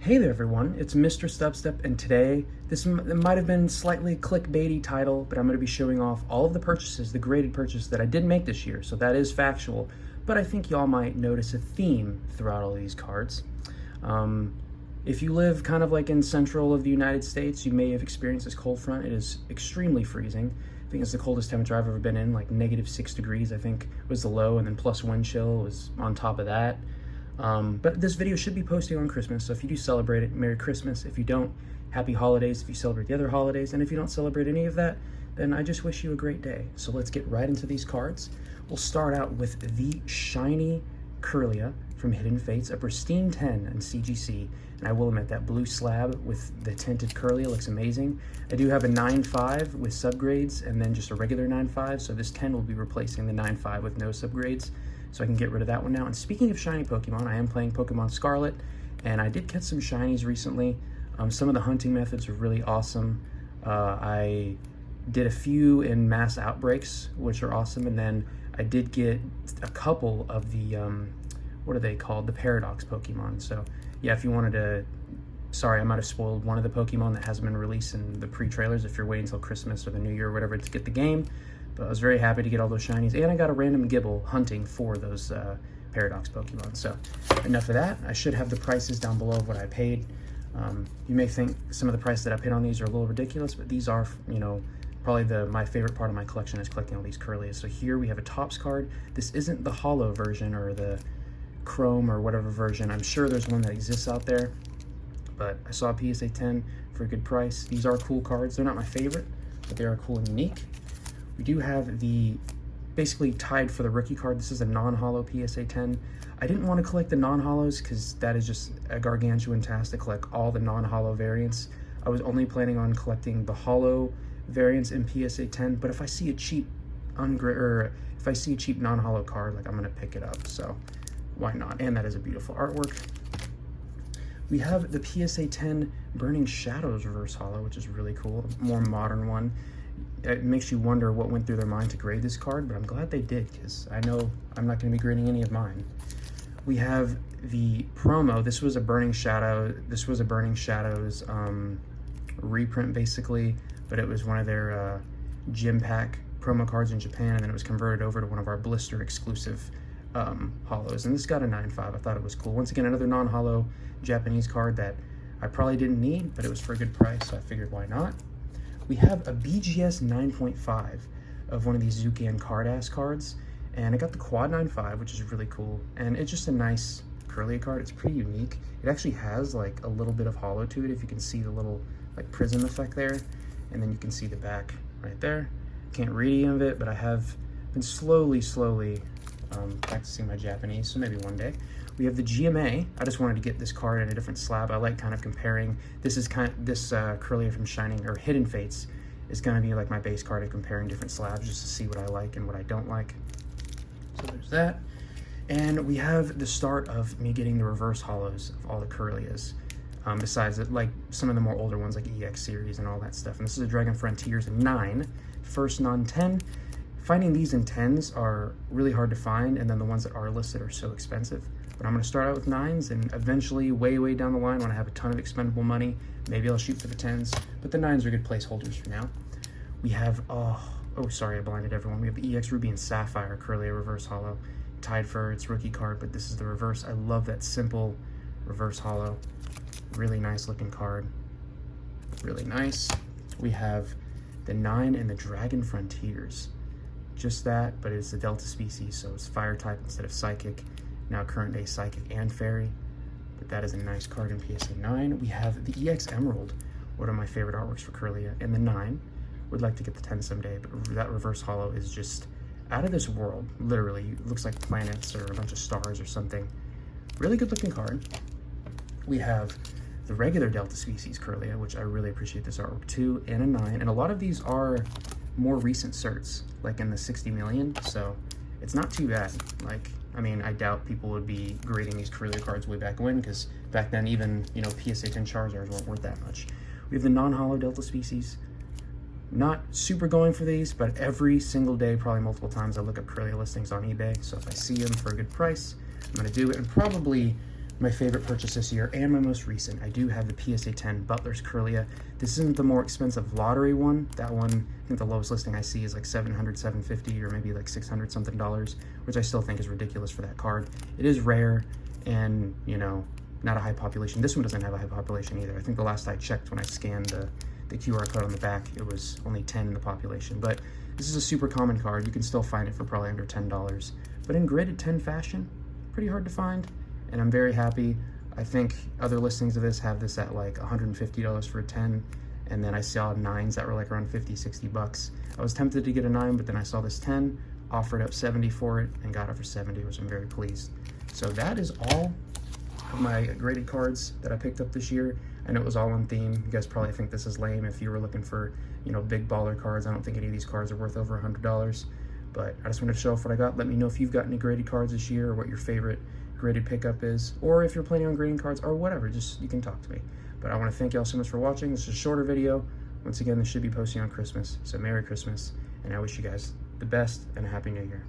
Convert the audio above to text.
Hey there everyone, it's MisterStubstep, and today, this might have been slightly clickbaity title, but I'm going to be showing off all of the purchases, the graded purchase that I did make this year, so that is factual, but I think y'all might notice a theme throughout all of these cards. If you live kind of like in central of the United States, you may have experienced this cold front. It is extremely freezing. I think it's the coldest temperature I've ever been in, like -6 degrees, I think was the low, and then plus wind chill was on top of that. But this video should be posting on Christmas, so if you do celebrate it, Merry Christmas. If you don't, Happy Holidays if you celebrate the other holidays, and if you don't celebrate any of that, then I just wish you a great day. So let's get right into these cards. We'll start out with the shiny Kirlia from Hidden Fates, a pristine 10 in CGC, and I will admit that blue slab with the tinted Kirlia looks amazing. I do have a 9.5 with subgrades, and then just a regular 9.5, so this 10 will be replacing the 9.5 with no subgrades. So I can get rid of that one now. And speaking of shiny Pokemon, I am playing Pokemon Scarlet, and I did catch some shinies recently. Some of the hunting methods are really awesome. I did a few in mass outbreaks, which are awesome, and then I did get a couple of the, what are they called? The Paradox Pokemon. So yeah, if you wanted to, sorry, I might have spoiled one of the Pokemon that hasn't been released in the pre-trailers if you're waiting until Christmas or the New Year or whatever to get the game. But I was very happy to get all those shinies, and I got a random Gibble hunting for those Paradox Pokemon. So enough of that. I should have the prices down below of what I paid. You may think some of the prices that I paid on these are a little ridiculous, but these are, you know, probably my favorite part of my collection is collecting all these Kirlias. So here we have a Topps card. This isn't the holo version or the Chrome or whatever version. I'm sure there's one that exists out there, but I saw a PSA 10 for a good price. These are cool cards. They're not my favorite, but they are cool and unique. We do have the, basically tied for the rookie card. This is a non-holo PSA 10. I didn't want to collect the non-holos because that is just a gargantuan task to collect all the non-holo variants. I was only planning on collecting the holo variants in PSA 10, but if I see a cheap if I see a cheap non-holo card, like, I'm gonna pick it up, so why not? And that is a beautiful artwork. We have the PSA 10 Burning Shadows reverse holo, which is really cool, a more modern one. It makes you wonder what went through their mind to grade this card, but I'm glad they did, because I know I'm not going to be grading any of mine. We have the promo. This was a Burning Shadows reprint, basically, but it was one of their gym pack promo cards in Japan, and then it was converted over to one of our blister exclusive holos, and this got a 9.5. I thought it was cool. Once again, another non-holo Japanese card that I probably didn't need, but it was for a good price, so I figured why not. We have a BGS 9.5 of one of these Zukian card-ass cards, and I got the Quad 9.5, which is really cool, and it's just a nice Kirlia card. It's pretty unique. It actually has like a little bit of holo to it, if you can see the little like prism effect there, and then you can see the back right there. Can't read any of it, but I have been slowly practicing my Japanese, so maybe one day. We have the GMA. I just wanted to get this card in a different slab. I like kind of comparing. This Kirlia from Shining or Hidden Fates is going to be like my base card of comparing different slabs just to see what I like and what I don't like. So there's that. And we have the start of me getting the reverse holos of all the Kirlias. Besides it, like some of the more older ones like EX series and all that stuff. And this is a Dragon Frontiers 9, first non-10. Finding these in 10s are really hard to find, and then the ones that are listed are so expensive. But I'm going to start out with 9s, and eventually, way down the line, when I have a ton of expendable money, maybe I'll shoot for the 10s. But the 9s are good placeholders for now. We have, oh sorry, I blinded everyone. We have the EX Ruby and Sapphire Kirlia reverse holo, tied for its rookie card, but this is the reverse. I love that simple reverse holo. Really nice looking card. Really nice. We have the 9 and the Dragon Frontiers. Just that, but it's the Delta species, so it's fire type instead of psychic. Now current day psychic and fairy, but that is a nice card in PSA 9. We have the EX Emerald, one of my favorite artworks for Kirlia, and the 9. Would like to get the 10 someday, but that reverse holo is just out of this world, literally. It looks like planets or a bunch of stars or something. Really good looking card. We have the regular Delta species Kirlia, which I really appreciate this artwork too, and a 9, and a lot of these are more recent certs, like in the 60 million, so it's not too bad. Like, I mean, I doubt people would be grading these Kirlia cards way back when, because back then even, you know, PSA 10 Charizards weren't worth that much. We have the non-holo Delta species. Not super going for these, but every single day, probably multiple times, I look up Kirlia listings on eBay, so if I see them for a good price, I'm gonna do it, and probably my favorite purchase this year and my most recent. I do have the PSA 10 Butler's Curlia. This isn't the more expensive lottery one. That one, I think the lowest listing I see is like $700, $750, or maybe like $600 something dollars, which I still think is ridiculous for that card. It is rare and, you know, not a high population. This one doesn't have a high population either. I think the last I checked when I scanned the QR code on the back, it was only 10 in the population. But this is a super common card. You can still find it for probably under $10. But in graded 10 fashion, pretty hard to find. And I'm very happy. I think other listings of this have this at like $150 for a 10. And then I saw 9s that were like around 50, 60 bucks. I was tempted to get a 9, but then I saw this 10, offered up 70 for it, and got it for 70, which I'm very pleased. So that is all of my graded cards that I picked up this year. I know it was all on theme. You guys probably think this is lame if you were looking for, you know, big baller cards. I don't think any of these cards are worth over $100, but I just wanted to show off what I got. Let me know if you've got any graded cards this year, or what your favorite graded pickup is, or if you're planning on grading cards or whatever, just you can talk to me. But I want to thank y'all so much for watching. This is a shorter video. Once again, this should be posting on Christmas, so Merry Christmas, and I wish you guys the best and a Happy New Year.